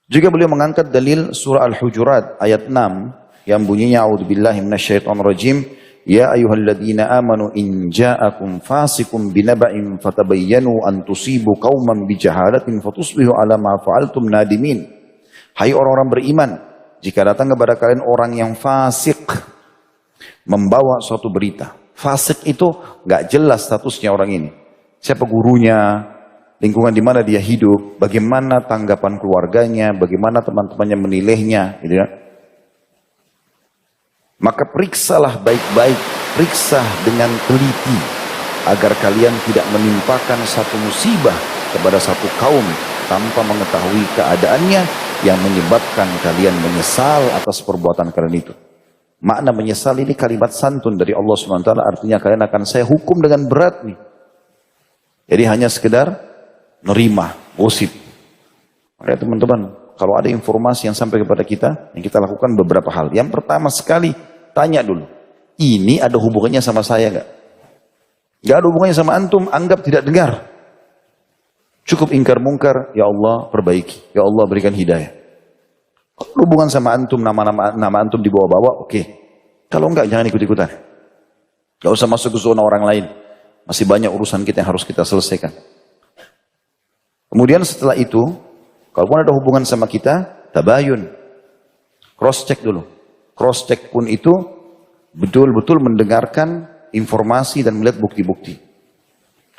Juga beliau mengangkat dalil surah Al-Hujurat ayat 6 yang bunyinya a'udzubillahi minasyaitonirrajim, ya ayyuhalladzina amanu in ja'akum fasiqun binaba'in fatabayyanu an tusibu qauman bijahalatin fatusbihu ala ma fa'altum nadimin. Hai orang-orang beriman, jika datang kepada kalian orang yang fasik membawa suatu berita. Fasik itu enggak jelas statusnya orang ini. Siapa gurunya, lingkungan di mana dia hidup, bagaimana tanggapan keluarganya, bagaimana teman-temannya menilainya, gitu ya. Maka periksalah baik-baik, periksa dengan teliti, agar kalian tidak menimpakan satu musibah kepada satu kaum tanpa mengetahui keadaannya yang menyebabkan kalian menyesal atas perbuatan kalian itu. Makna menyesal ini kalimat santun dari Allah SWT, artinya kalian akan saya hukum dengan berat nih. Jadi hanya sekedar nerima, gosip. Makanya teman-teman, kalau ada informasi yang sampai kepada kita, yang kita lakukan beberapa hal. Yang pertama sekali, tanya dulu. Ini ada hubungannya sama saya nggak? Nggak ada hubungannya sama antum, anggap tidak dengar. Cukup ingkar mungkar, ya Allah perbaiki, ya Allah berikan hidayah. Kalau hubungan sama antum, nama antum dibawa-bawa, oke. Kalau enggak, jangan ikut-ikutan. Gak usah masuk ke zona orang lain. Masih banyak urusan kita yang harus kita selesaikan. Kemudian setelah itu, kalau ada hubungan sama kita, tabayun. Cross check dulu. Cross check pun itu betul-betul mendengarkan informasi dan melihat bukti-bukti.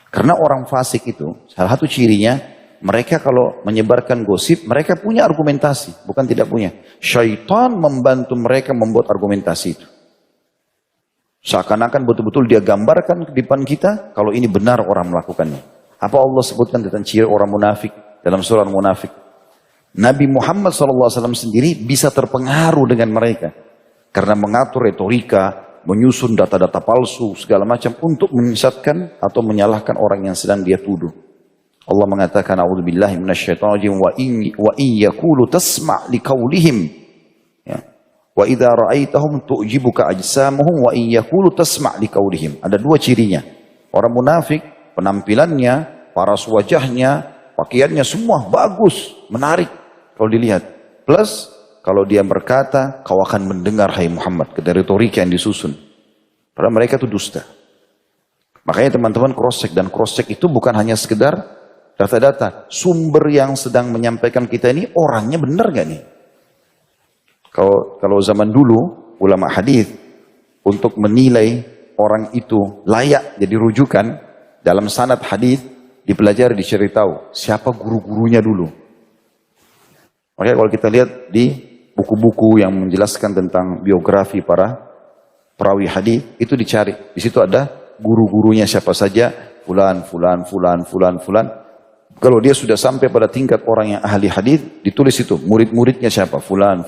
Karena orang fasik itu, salah satu cirinya, mereka kalau menyebarkan gosip, mereka punya argumentasi, bukan tidak punya. Syaitan membantu mereka membuat argumentasi itu. Seakan-akan betul-betul dia gambarkan di depan kita, kalau ini benar orang melakukannya. Apa Allah sebutkan tentang ciri orang munafik dalam surah Munafik? Nabi Muhammad SAW sendiri bisa terpengaruh dengan mereka. Karena mengatur retorika, menyusun data-data palsu, segala macam untuk menyesatkan atau menyalahkan orang yang sedang dia tuduh. Allah mengatakan, a'udzubillahi minasyaitonirrajim, wa in yaqulu tasma' liqaulihim, ya. Wa idza ra'aitahum tu'jibuka ajsamuhum wa in yaqulu tasma' liqaulihim. Ada dua cirinya. Orang munafik, penampilannya, paras wajahnya, pakaiannya semua bagus, menarik kalau dilihat. Plus kalau dia berkata, kau akan mendengar hai Muhammad, kata retorika yang disusun. Padahal mereka itu dusta. Makanya teman-teman cross check, dan cross check itu bukan hanya sekedar data-data, sumber yang sedang menyampaikan kita ini orangnya benar gak nih? Kalau zaman dulu ulama hadis untuk menilai orang itu layak jadi rujukan dalam sanad hadis dipelajari, dicari tahu siapa guru-gurunya dulu. Makanya kalau kita lihat di buku-buku yang menjelaskan tentang biografi para perawi hadis itu dicari, di situ ada guru-gurunya siapa saja, fulan. Kalau dia sudah sampai pada tingkat orang yang ahli hadis, ditulis itu murid-muridnya siapa, fulan,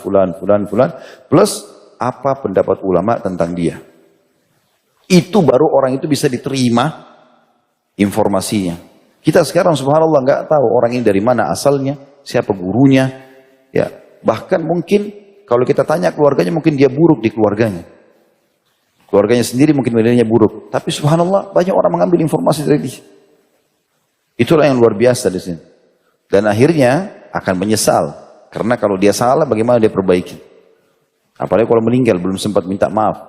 plus apa pendapat ulama tentang dia. Itu baru orang itu bisa diterima informasinya. Kita sekarang subhanallah nggak tahu orang ini dari mana asalnya, siapa gurunya, ya. Bahkan mungkin kalau kita tanya keluarganya, mungkin dia buruk di keluarganya. Keluarganya sendiri mungkin nilainya buruk, tapi subhanallah banyak orang mengambil informasi dari dia. Itulah yang luar biasa di sini. Dan akhirnya akan menyesal. Karena kalau dia salah, bagaimana dia perbaiki? Apalagi kalau meninggal, belum sempat minta maaf.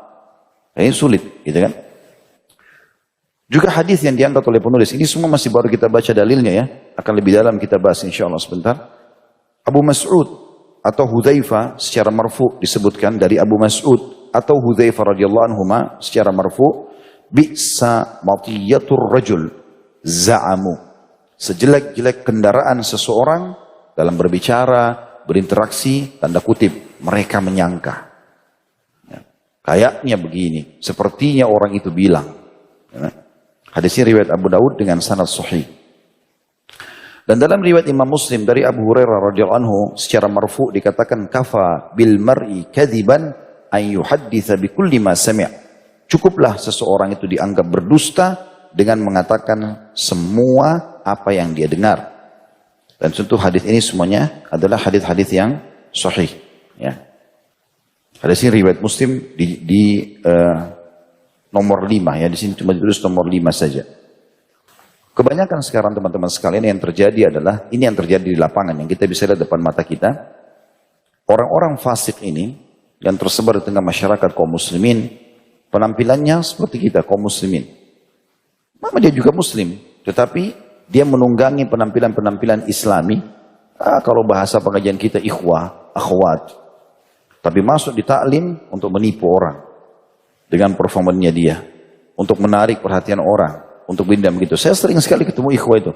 Ini sulit, gitu kan? Juga hadis yang diangkat oleh penulis. Ini semua masih baru kita baca dalilnya ya. Akan lebih dalam kita bahas insya Allah sebentar. Abu Mas'ud atau Hudzaifah secara marfu disebutkan dari Abu Mas'ud atau Hudzaifah radhiyallahu anhuma secara marfu. Bi'sa matiyatur rajul za'amu. Sejelek-jelek kendaraan seseorang dalam berbicara, berinteraksi, tanda kutip, mereka menyangka. Ya, kayaknya begini, sepertinya orang itu bilang. Ya, hadisnya riwayat Abu Daud dengan sanad sahih. Dan dalam riwayat Imam Muslim dari Abu Hurairah radhiyallahu anhu secara marfu dikatakan kafa bil mar'i kadziban an yuhadditsa bi kulli ma sami'. Cukuplah seseorang itu dianggap berdusta dengan mengatakan semua apa yang dia dengar. Dan tentu hadis ini semuanya adalah hadis-hadis yang sahih. Ya. Hadis ini riwayat Muslim di nomor 5 ya. Di sini cuma ditulis nomor 5 saja. Kebanyakan sekarang teman-teman sekalian yang terjadi adalah, ini yang terjadi di lapangan, yang kita bisa lihat depan mata kita. Orang-orang fasik ini, yang tersebar di tengah masyarakat kaum muslimin, penampilannya seperti kita, kaum muslimin. Mama dia juga muslim, tetapi dia menunggangi penampilan-penampilan islami. Kalau bahasa pengajian kita, ikhwah, akhwat. Tapi masuk di taklim untuk menipu orang. Dengan performanya dia. Untuk menarik perhatian orang. Untuk bindam gitu. Saya sering sekali ketemu ikhwah itu.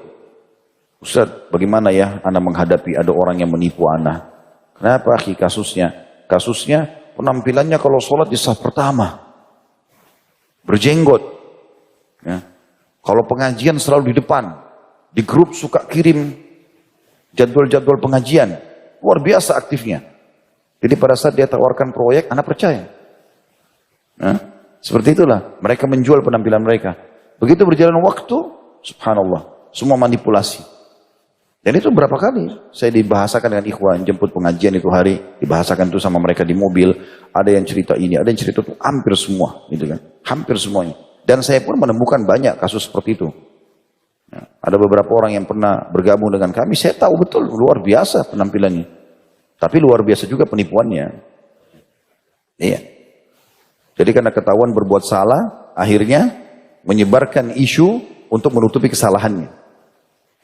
Ustaz, bagaimana ya anak menghadapi ada orang yang menipu anak? Kenapa akhi kasusnya? Kasusnya penampilannya kalau sholat di saf pertama. Berjenggot. Ya. Kalau pengajian selalu di depan. Di grup suka kirim jadwal-jadwal pengajian. Luar biasa aktifnya. Jadi pada saat dia tawarkan proyek, anak percaya. Nah, seperti itulah. Mereka menjual penampilan mereka. Begitu berjalan waktu, subhanallah, semua manipulasi. Dan itu berapa kali saya dibahasakan dengan ikhwan, jemput pengajian itu hari, dibahasakan itu sama mereka di mobil, ada yang cerita ini, ada yang cerita itu, hampir semua, gitu kan, hampir semuanya. Dan saya pun menemukan banyak kasus seperti itu. Nah, ada beberapa orang yang pernah bergabung dengan kami, saya tahu betul, luar biasa penampilannya. Tapi luar biasa juga penipuannya. Iya. Jadi karena ketahuan berbuat salah, akhirnya menyebarkan isu untuk menutupi kesalahannya.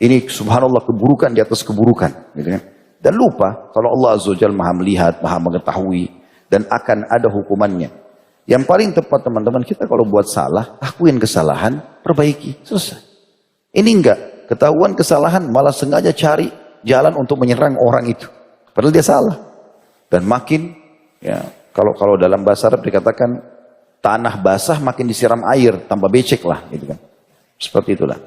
Ini subhanallah keburukan di atas keburukan. Gitu kan? Dan lupa kalau Allah Azza wa Jalla maha melihat, maha mengetahui. Dan akan ada hukumannya. Yang paling tepat teman-teman kita kalau buat salah, akuin kesalahan, perbaiki. Selesai. Ini enggak. Ketahuan kesalahan malah sengaja cari jalan untuk menyerang orang itu. Padahal dia salah. Dan makin, ya kalau dalam bahasa Arab dikatakan, tanah basah makin disiram air, tambah becek lah, gitu kan. Seperti itulah.